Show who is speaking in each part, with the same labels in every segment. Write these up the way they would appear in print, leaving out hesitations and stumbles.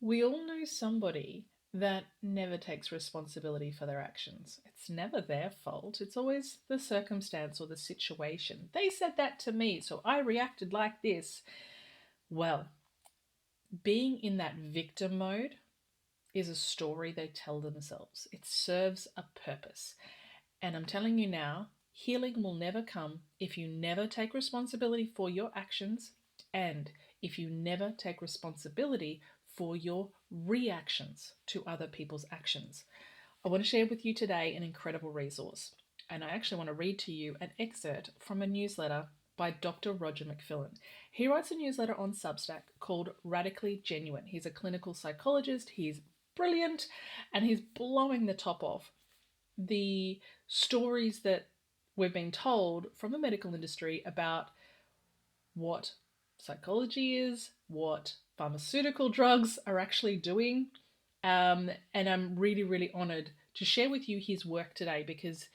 Speaker 1: We all know somebody that never takes responsibility for their actions. It's never their fault, it's always the circumstance or the situation. They said that to me, so I reacted like this. Well, being in that victim mode is a story they tell themselves. It serves a purpose. And I'm telling you now, healing will never come if you never take responsibility for your actions and if you never take responsibility for your reactions to other people's actions. I want to share with you today an incredible resource. And I actually want to read to you an excerpt from a newsletter by Dr. Roger McFillin. He writes a newsletter on Substack called Radically Genuine. He's a clinical psychologist, he's brilliant, and he's blowing the top off the stories that we've been told from the medical industry about what psychology is, what pharmaceutical drugs are actually doing. And I'm really, really honored to share with you his work today because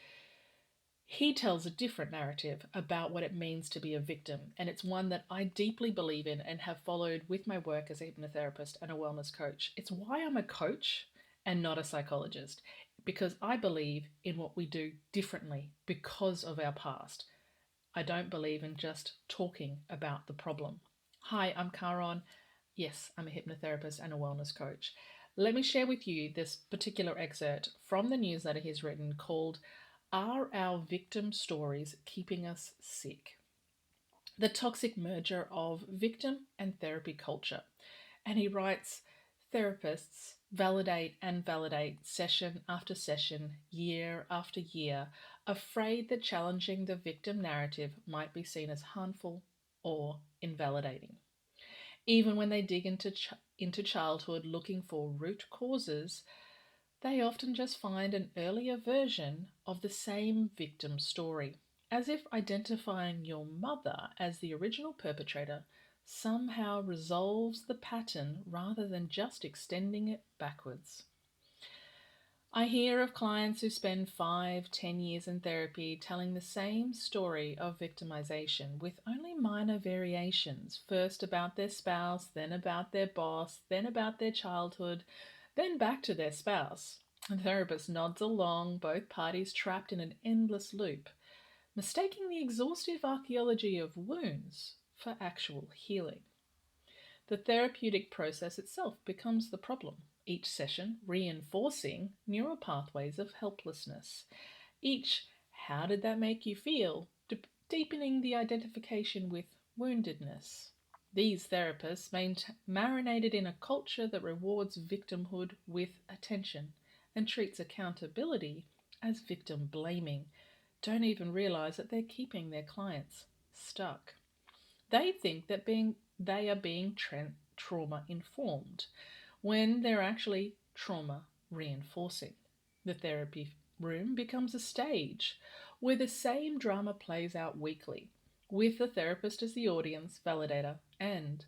Speaker 1: he tells a different narrative about what it means to be a victim. And it's one that I deeply believe in and have followed with my work as a hypnotherapist and a wellness coach. It's why I'm a coach and not a psychologist, because I believe in what we do differently because of our past. I don't believe in just talking about the problem. Hi, I'm Karon. Yes, I'm a hypnotherapist and a wellness coach. Let me share with you this particular excerpt from the newsletter he's written called Are Our Victim Stories Keeping Us Sick? The toxic merger of victim and therapy culture. And he writes, therapists validate session after session, year after year, afraid that challenging the victim narrative might be seen as harmful or invalidating. Even when they dig into childhood looking for root causes, they often just find an earlier version of the same victim story, as if identifying your mother as the original perpetrator somehow resolves the pattern rather than just extending it backwards. I hear of clients who spend 5, 10 years in therapy telling the same story of victimization with only minor variations, first about their spouse, then about their boss, then about their childhood, then back to their spouse. The therapist nods along, both parties trapped in an endless loop, mistaking the exhaustive archaeology of wounds for actual healing. The therapeutic process itself becomes the problem, each session reinforcing neural pathways of helplessness. Each, how did that make you feel? Deepening the identification with woundedness. These therapists, marinated in a culture that rewards victimhood with attention and treats accountability as victim blaming, don't even realize that they're keeping their clients stuck. They think that they are being trauma informed when they're actually trauma reinforcing. The therapy room becomes a stage where the same drama plays out weekly, with the therapist as the audience, validator, and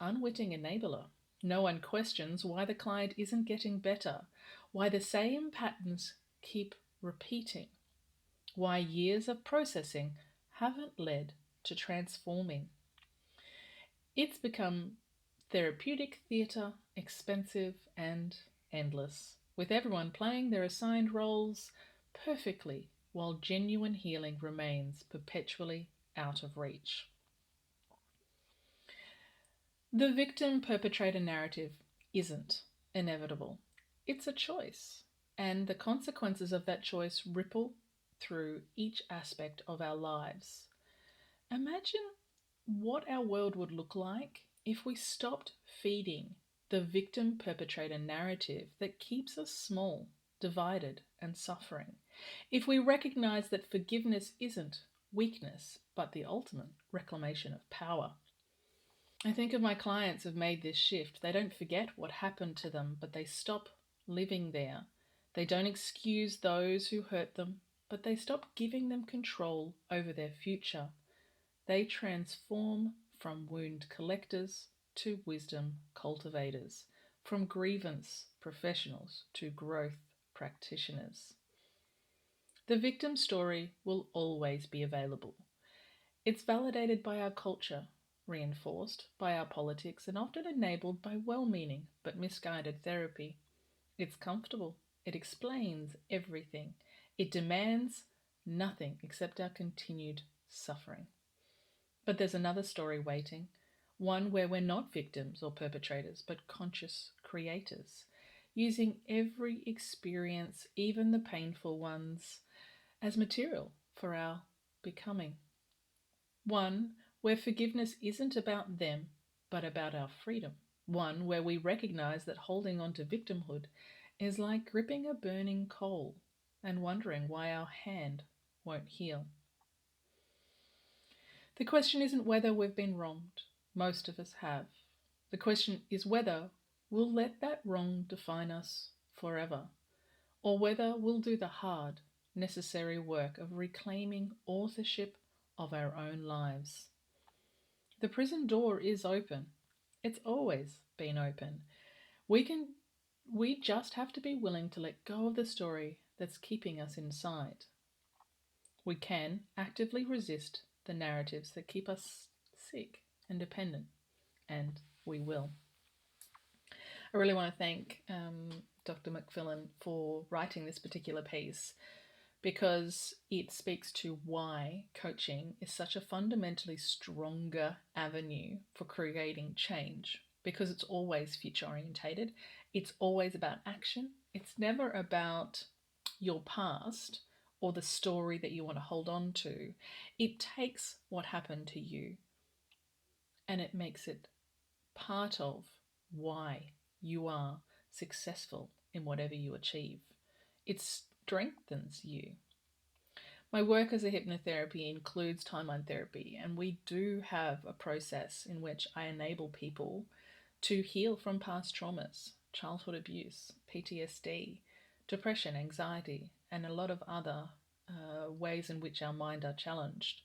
Speaker 1: unwitting enabler. No one questions why the client isn't getting better, why the same patterns keep repeating, why years of processing haven't led to transforming. It's become therapeutic theatre, expensive and endless, with everyone playing their assigned roles perfectly while genuine healing remains perpetually out of reach. The victim perpetrator narrative isn't inevitable, it's a choice, and the consequences of that choice ripple through each aspect of our lives. Imagine what our world would look like if we stopped feeding the victim perpetrator narrative that keeps us small, divided, and suffering. If we recognize that forgiveness isn't weakness, but the ultimate reclamation of power. I think of my clients who've made this shift. They don't forget what happened to them, but they stop living there. They don't excuse those who hurt them, but they stop giving them control over their future. They transform from wound collectors to wisdom cultivators, from grievance professionals to growth practitioners. The victim story will always be available. It's validated by our culture, reinforced by our politics and often enabled by well-meaning but misguided therapy. It's comfortable. It explains everything. It demands nothing except our continued suffering. But there's another story waiting, one where we're not victims or perpetrators, but conscious creators, using every experience, even the painful ones, as material for our becoming. One where forgiveness isn't about them, but about our freedom. One where we recognize that holding on to victimhood is like gripping a burning coal and wondering why our hand won't heal. The question isn't whether we've been wronged. Most of us have. The question is whether we'll let that wrong define us forever, or whether we'll do the hard, necessary work of reclaiming authorship of our own lives. The prison door is open. It's always been open. We just have to be willing to let go of the story that's keeping us inside. We can actively resist the narratives that keep us sick and dependent, and we will. I really want to thank Dr. McFillin for writing this particular piece because it speaks to why coaching is such a fundamentally stronger avenue for creating change, because it's always future orientated. It's always about action. It's never about your past or the story that you want to hold on to. It takes what happened to you and it makes it part of why you are successful in whatever you achieve. It strengthens you. My work as a hypnotherapy includes timeline therapy, and we do have a process in which I enable people to heal from past traumas, childhood abuse, PTSD, depression, anxiety, and a lot of other ways in which our mind are challenged.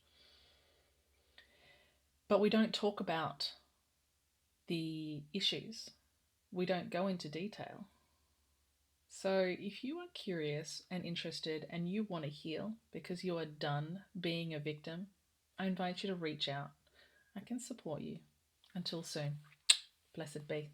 Speaker 1: But we don't talk about the issues. We don't go into detail. So if you are curious and interested and you want to heal because you are done being a victim, I invite you to reach out. I can support you. Until soon, blessed be.